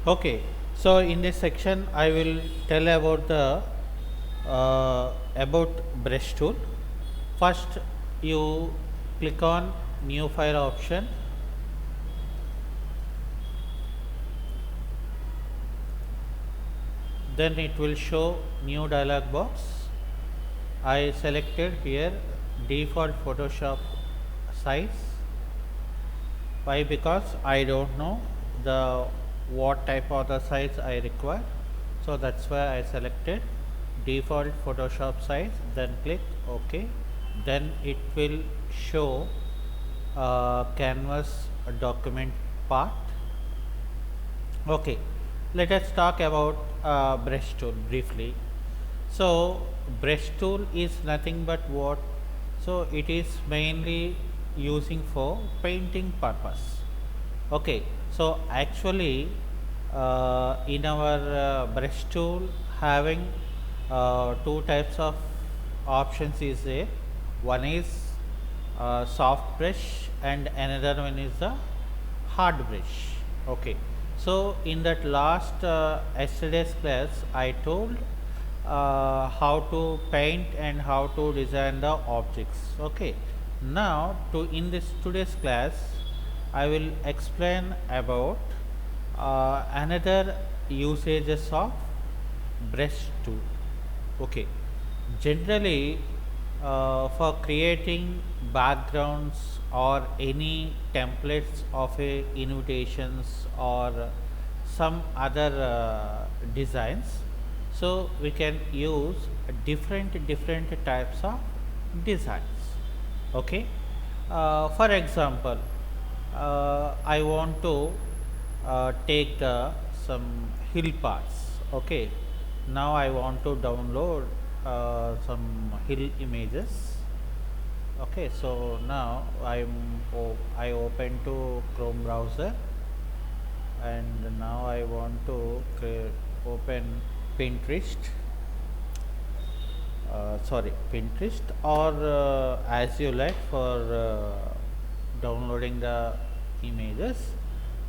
Okay, so in this section I will tell about the about brush tool. First, you click on new file option, then it will show new dialog box. I selected here default Photoshop size. Why? Because I don't know the what type of the size I require, so that's why I selected default Photoshop size, then click OK. Then it will show canvas document part. Okay, let us talk about brush tool briefly. So brush tool is nothing but what? So it is mainly using for painting purpose. Okay, so actually in our brush tool having two types of options is there. One is soft brush and another one is the hard brush. Okay, so in that last yesterday's class I told how to paint and how to design the objects. Okay, now to in this today's class I will explain about another usages of brush tool. Okay, generally for creating backgrounds or any templates of a invitations or some other designs, so we can use different types of designs. Okay, for example, I want to take the some hill parts. Okay, now I want to download some hill images. Okay, so now I open to Chrome browser, and now I want to open Pinterest. Sorry, Pinterest, or as you like for downloading the images.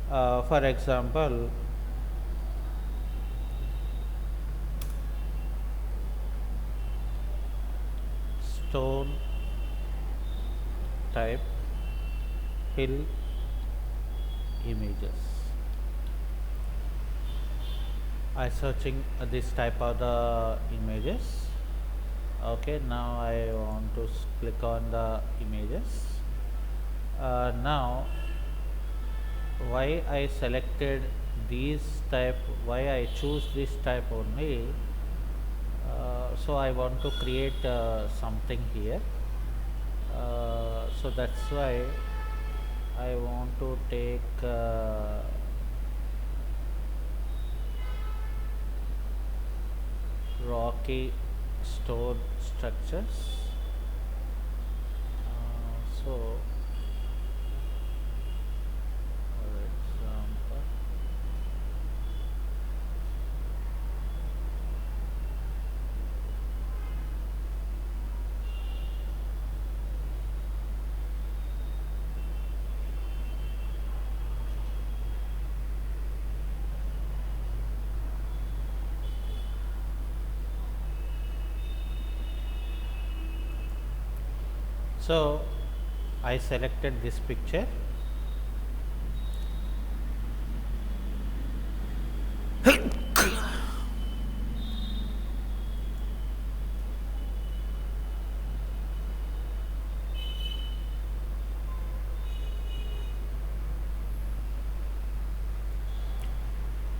For example, stone type hill images. I searching this type of the images. Okay, now I want to click on the images. Now why I selected these type, why I choose this type only, so I want to create something here, so that's why I want to take rocky stone structures. So for example, so I selected this picture.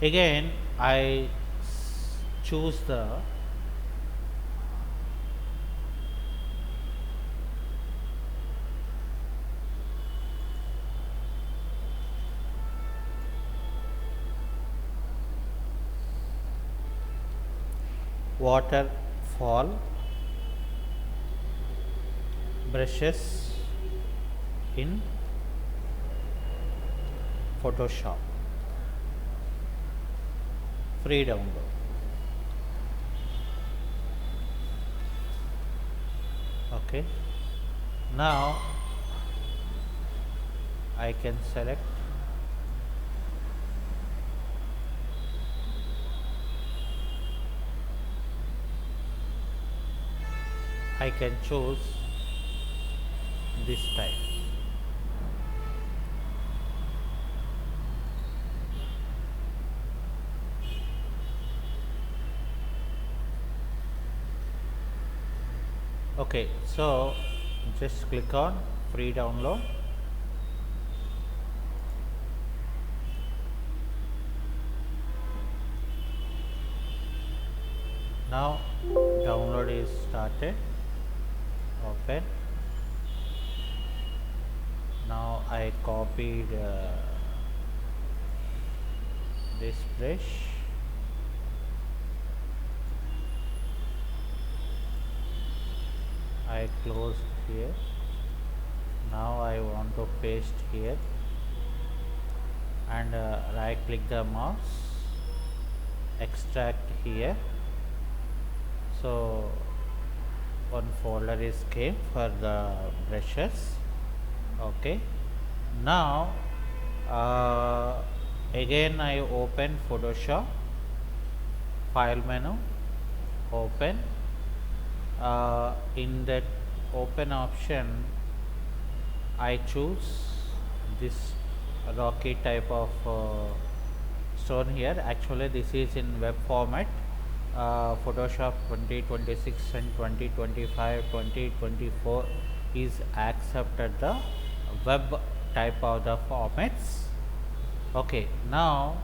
Again I choose the waterfall brushes in Photoshop, free download. Okay, now I can select I can choose this type. Okay, so just click on free download. Now download is started. Open. Now I copied this brush. I closed here. Now I want to paste here and right click the mouse, extract here. So one folder is came for the brushes. Okay, now again I open Photoshop, file menu, open. In that open option I choose this rocky type of stone here. Actually this is in web format. Photoshop 2026 and 2025 2024 is accepted the web type of the formats. Okay, now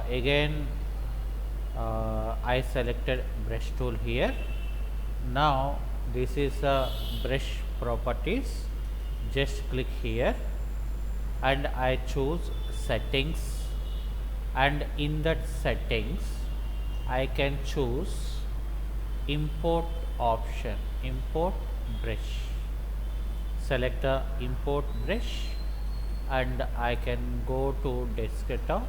again I selected brush tool here. Now this is a brush properties. Just click here and I choose settings, and in that settings I can choose import option, import brush. Select the import brush and I can go to desktop,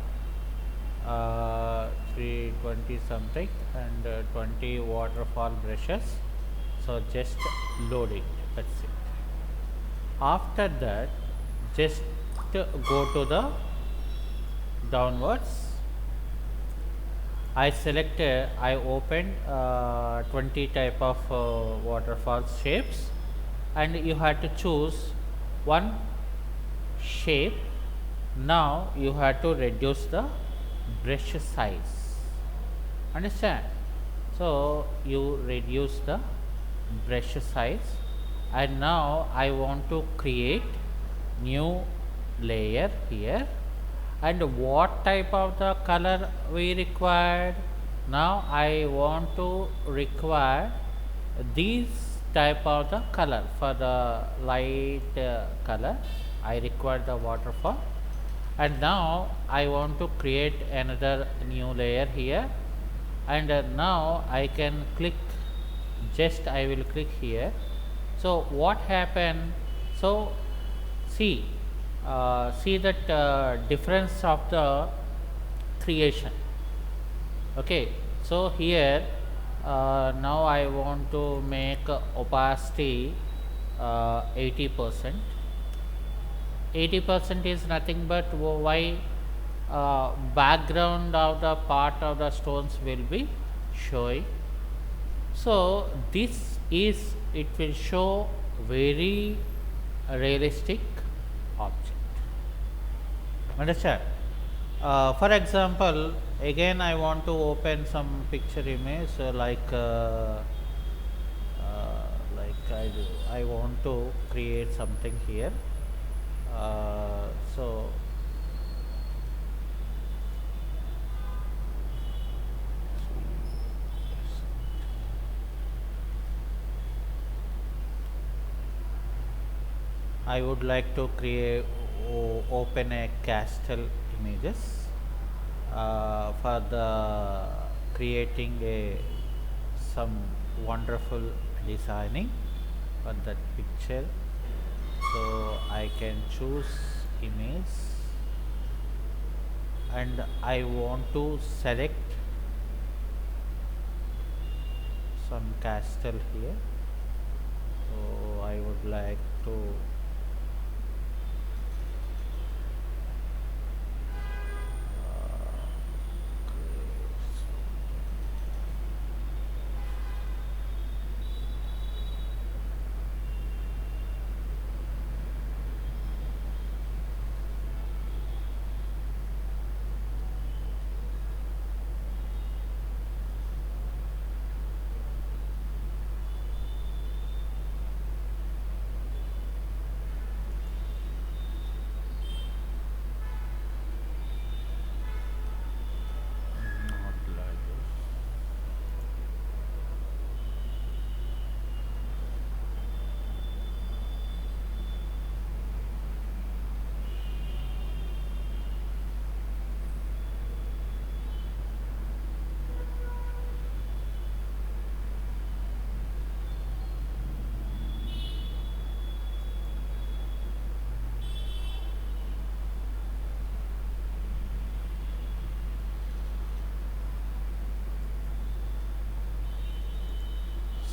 320 something and 20 waterfall brushes. So just load it, that's it. After that just go to the downwards. I selected, I opened 20 type of waterfall shapes, and you have to choose one shape. Now you have to reduce the brush size, understand? So you reduce the brush size, and now I want to create new layer here. And what type of the color we required? Now I want to require these type of the color. For the light color I require the waterfall, and now I want to create another new layer here. And now I can click, just I will click here. So what happened? So see that difference of the creation. Okay, so here now I want to make opacity 80%. 80% is nothing but why background of the part of the stones will be showing. So this is, it will show very realistic object, understand? For example, again I want to open some picture image, I want to create something here. So I would like to create open a castle images for the creating a some wonderful designing for that picture. So I can choose image and I want to select some castle here. So I would like to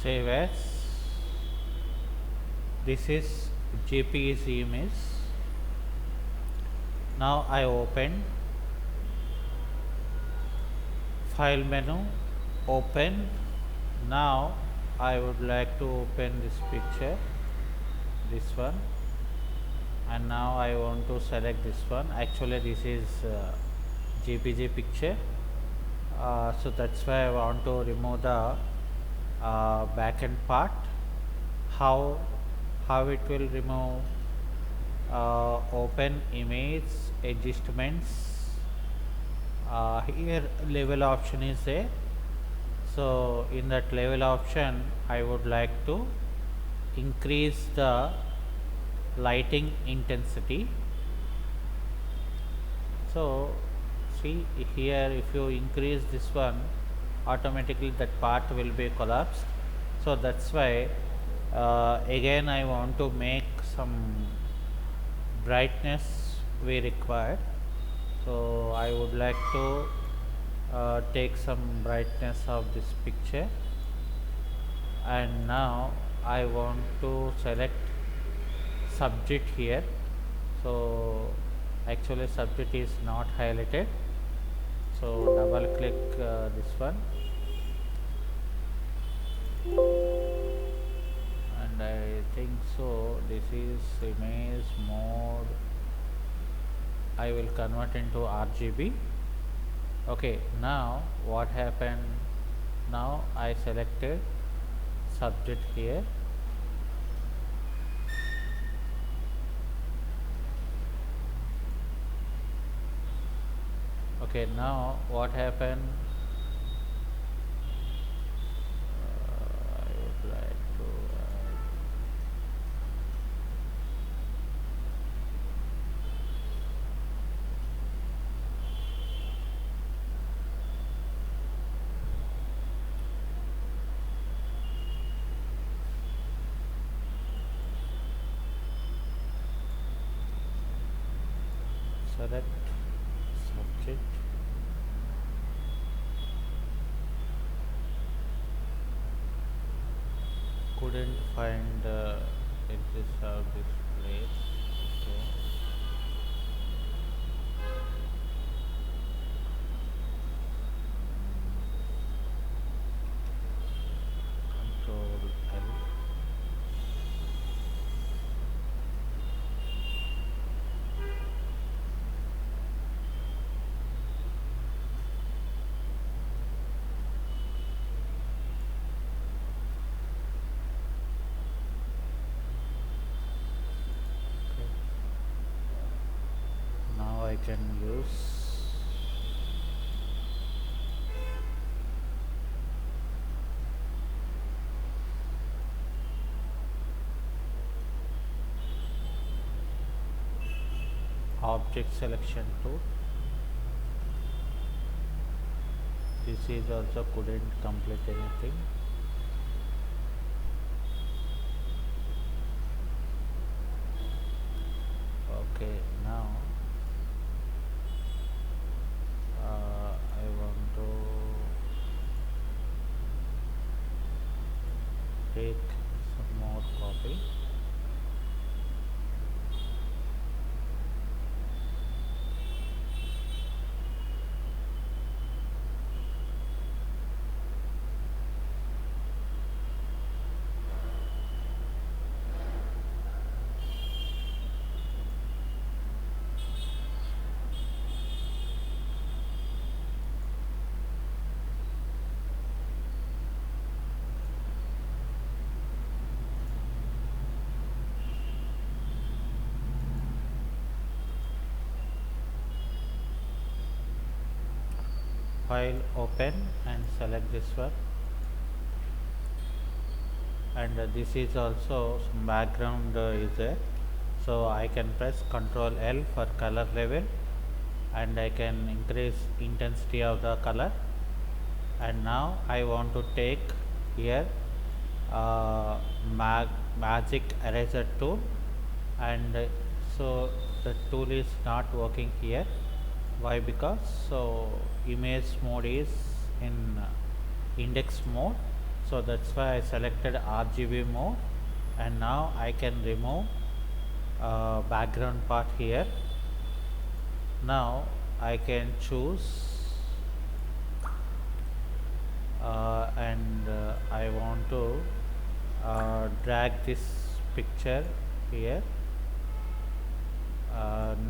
save as. This is JPEG image. Now I open file menu, open. Now I would like to open this picture, this one, and now I want to select this one. Actually this is JPG picture, so that's why I want to remove the backend part. how how it will remove? Open image adjustments. Here level option is there, so in that level option I would like to increase the lighting intensity. So see here, if you increase this one, automatically that part will be collapsed. So that's why again I want to make some brightness we required. So I would like to take some brightness of this picture, and now I want to select subject here. So actually subject is not highlighted, so double click this one, and I think so this is image mode. I will convert into RGB. Okay, now what happened? Now I selected subject here. Okay, now what happened? I would like to select subject. Couldn't find edges of this place. Okay. Control L. Now I can use object selection tool. This is also couldn't complete anything. Okay, now I want to take some more copy. File, open, and select this one, and this is also some background is there, so I can press Ctrl L for color level, and I can increase intensity of the color. And now I want to take here magic eraser tool, and so the tool is not working here. Why? Because so image mode is in index mode, So that's why I selected RGB mode, and now I can remove background part here. Now I can choose and I want to drag this picture here.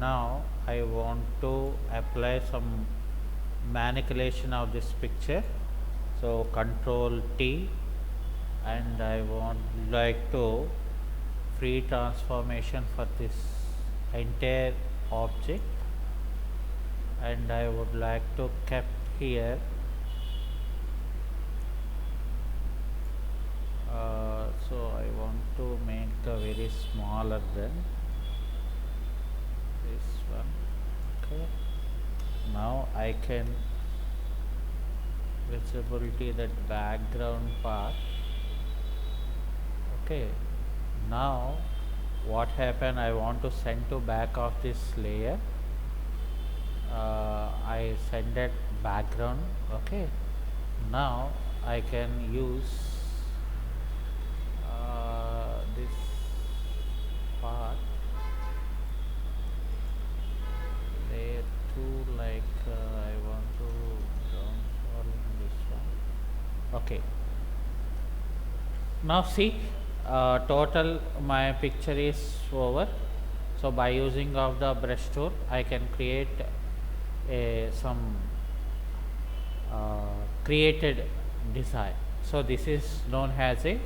Now I want to apply some manipulation of this picture, so Control T, and I want like to free transformation for this entire object, and I would like to keep here so I want to make a very smaller than this one. Okay, now I can visibility that background part. Okay, now what happened, I want to send to back of this layer. I send that background. Okay, now I can use this part layer 2, like I want to downfall this one. Okay, now see, total my picture is over. So by using of the brush tool I can create some created design. So this is known as a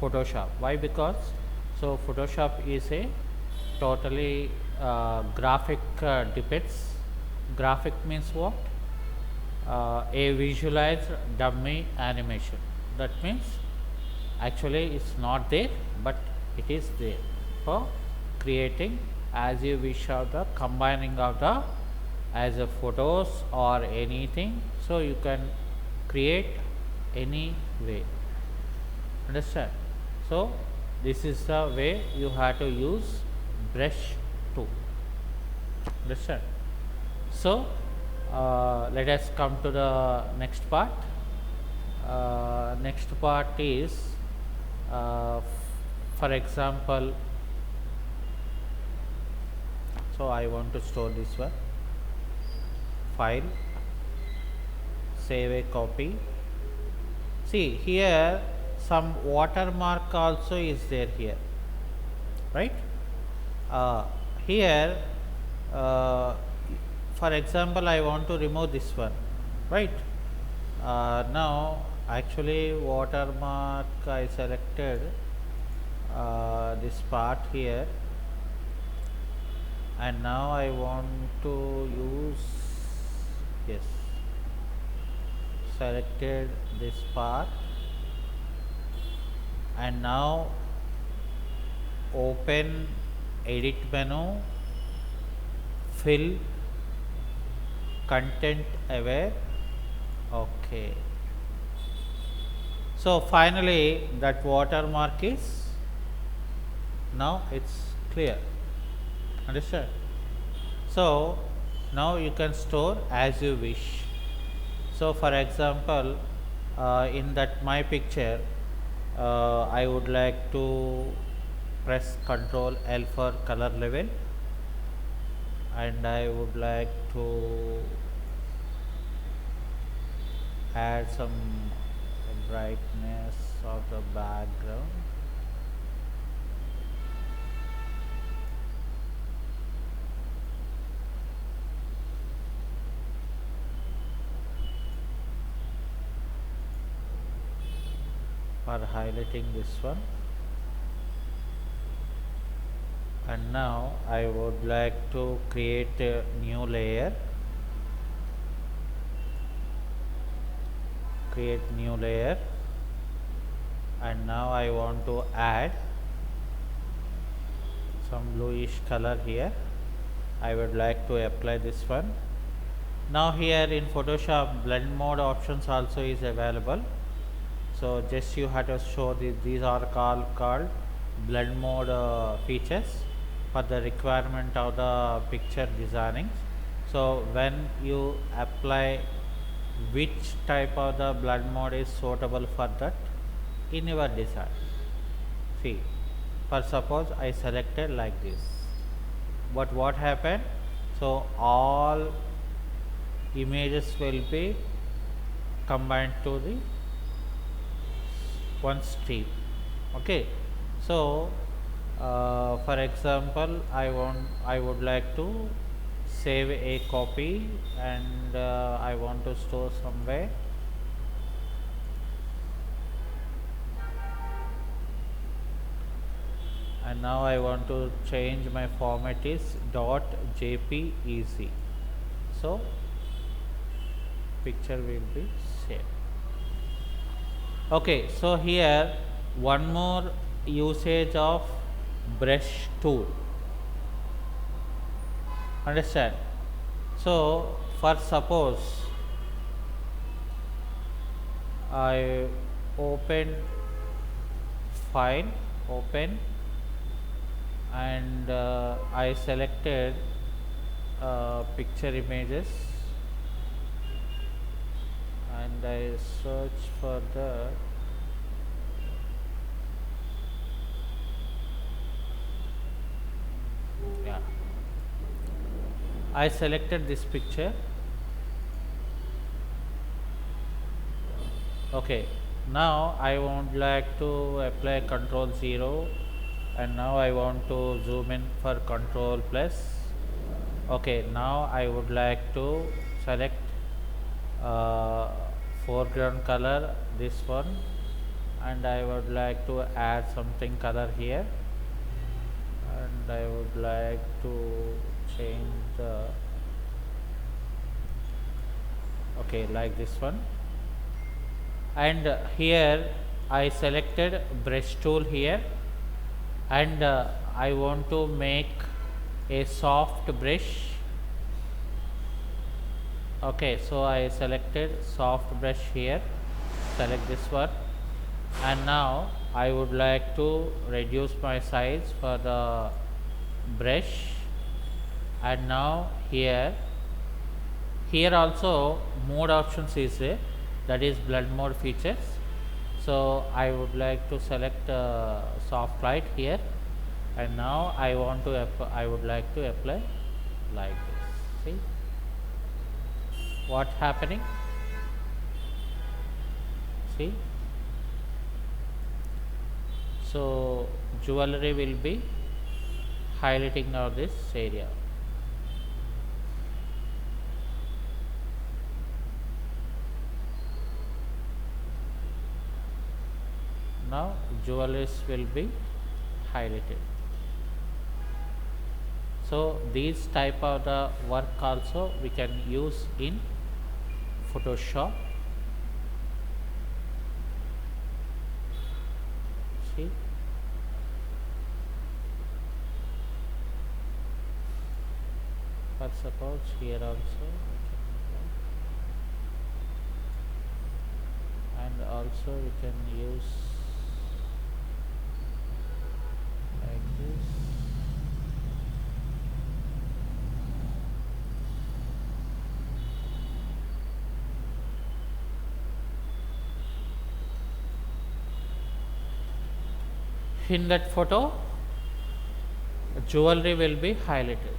Photoshop. Why? Because so Photoshop is a totally graphic depicts. Graphic means what? A visualized dummy animation. That means actually it's not there, but it is there for creating as you wish of the combining of the as a photos or anything. So you can create any way. Understand? So this is the way you have to use brush tool. Understand? So let us come to the next part. Next part is for example, so I want to store this one, file, save a copy. See here some watermark also is there here, right? Here for example I want to remove this one, right? Now actually watermark I selected this part here, and now I want to use, yes, selected this part, and now open edit menu, fill, content aware. Okay, so finally that watermark is now it's clear. Understand? So now you can store as you wish. So for example in that my picture I would like to press Ctrl L for color level, and I would like to add some brightness of the background. For highlighting this one, and now I would like to create a new layer, and now I want to add some bluish color here. I would like to apply this one. Now here in Photoshop blend mode options also is available. So just you have to show these are called blend mode features for the requirement of the picture designing. So when you apply which type of the blend mode is suitable for that, in your design. See, for suppose I selected like this, but what happened? So all images will be combined to the one stream. Okay, so for example, I would like to save a copy, and I want to store somewhere. And now I want to change my format is .jpeg. So picture will be saved. Okay, so here one more usage of brush tool. Understand? So for suppose I open file, open, and I selected picture images, and I search for the yeah, I selected this picture. Okay, now I would like to apply control 0, and now I want to zoom in for control plus. Okay, now I would like to select uh, foreground color, this one, and I would like to add something color here, and I would like to change the okay like this one. And here I selected brush tool here, and I want to make a soft brush. Okay, so I selected soft brush here, select this one, and now I would like to reduce my size for the brush. And now here also mode options is there, that is blend mode features. So I would like to select soft light here, and now I would like to apply like this. See what's happening? See, so jewelry will be highlighting now this area. Now jewelries will be highlighted. So these type of the work also we can use in Photoshop. See, for suppose here also we can apply. And also we can use like this. In that photo, jewelry will be highlighted.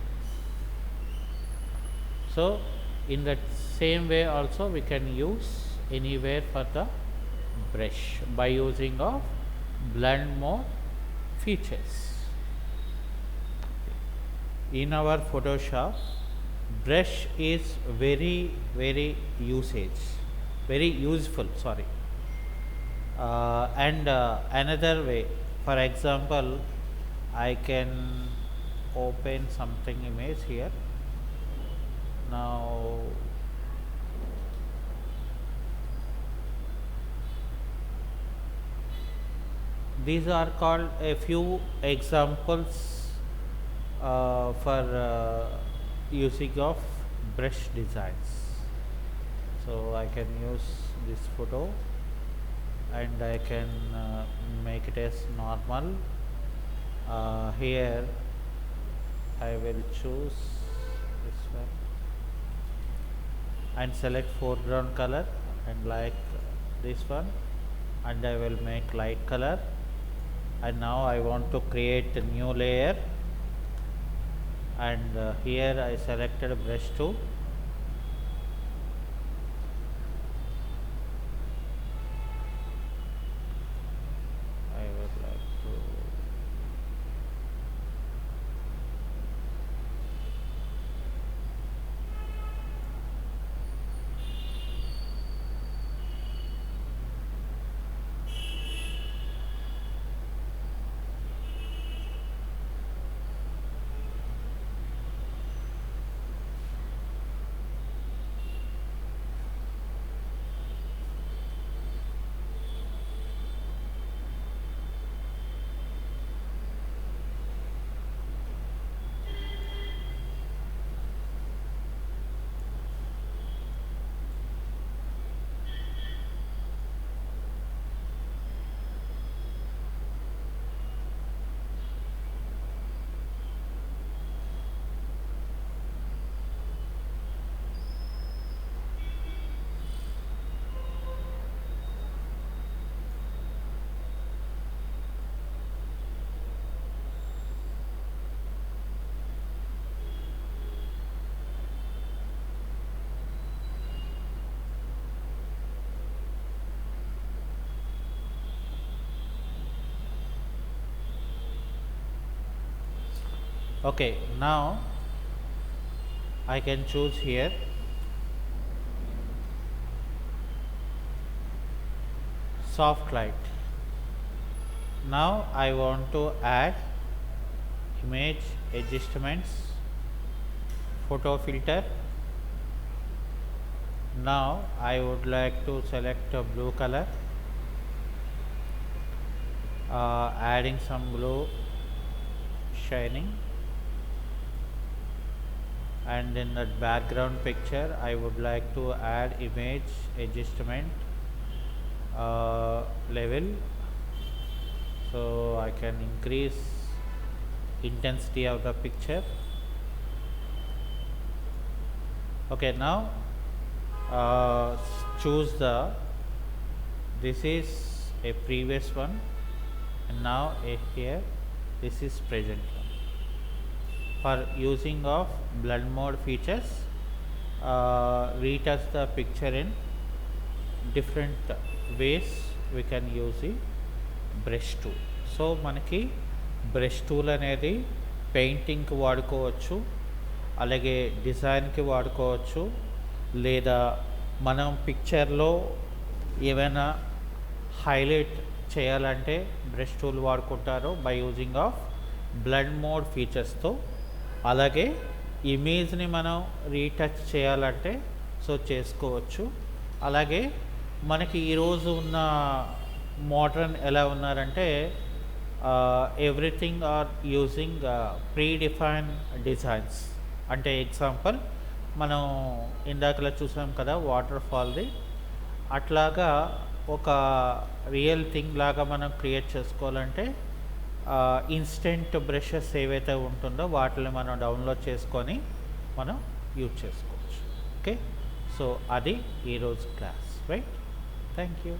So in that same way also we can use anywhere for the brush by using of blend mode features. In our Photoshop, brush is very useful, sorry. And another way, for example, I can open something image here. Now these are called a few examples for using of brush designs. So I can use this photo, and I can make it as normal. Here I will choose this one and select foreground color, and like this one, and I will make light color, and now I want to create a new layer, and here I selected brush tool. I would like to okay. Now I can choose here soft light. Now I want to add image adjustments, photo filter. Now I would like to select a blue color, adding some blue shining, and in the background picture I would like to add image adjustment level, so I can increase intensity of the picture. Okay, now choose this is a previous one, and now here this is present one. For using of blend mode features, retouch the picture in different ways. We can use the brush tool. So మనకి brush tool అనేది పెయింటింగ్కి వాడుకోవచ్చు, అలాగే డిజైన్కి వాడుకోవచ్చు, లేదా మనం పిక్చర్లో ఏమైనా హైలైట్ చేయాలంటే బ్రష్ టూల్ వాడుకుంటారు by using of blend mode ఫీచర్స్తో. అలాగే ఇమేజ్ని మనం రీటచ్ చేయాలంటే సో చేసుకోవచ్చు. అలాగే మనకి ఈరోజు ఉన్న మోడర్న్ ఎలా ఉన్నారంటే everything are using pre define designs. అంటే ఎగ్జాంపుల్ మనం ఇందాకలా చూసాం కదా వాటర్ ఫాల్ది, అట్లాగా ఒక రియల్ థింగ్ లాగా మనం క్రియేట్ చేసుకోవాలంటే ఇన్స్టెంట్ బ్రషెస్ ఏవైతే ఉంటుందో వాటిని మనం డౌన్లోడ్ చేసుకొని మనం యూజ్ చేసుకోవచ్చు. ఓకే, సో అది ఈరోజు క్లాస్, రైట్? Thank you.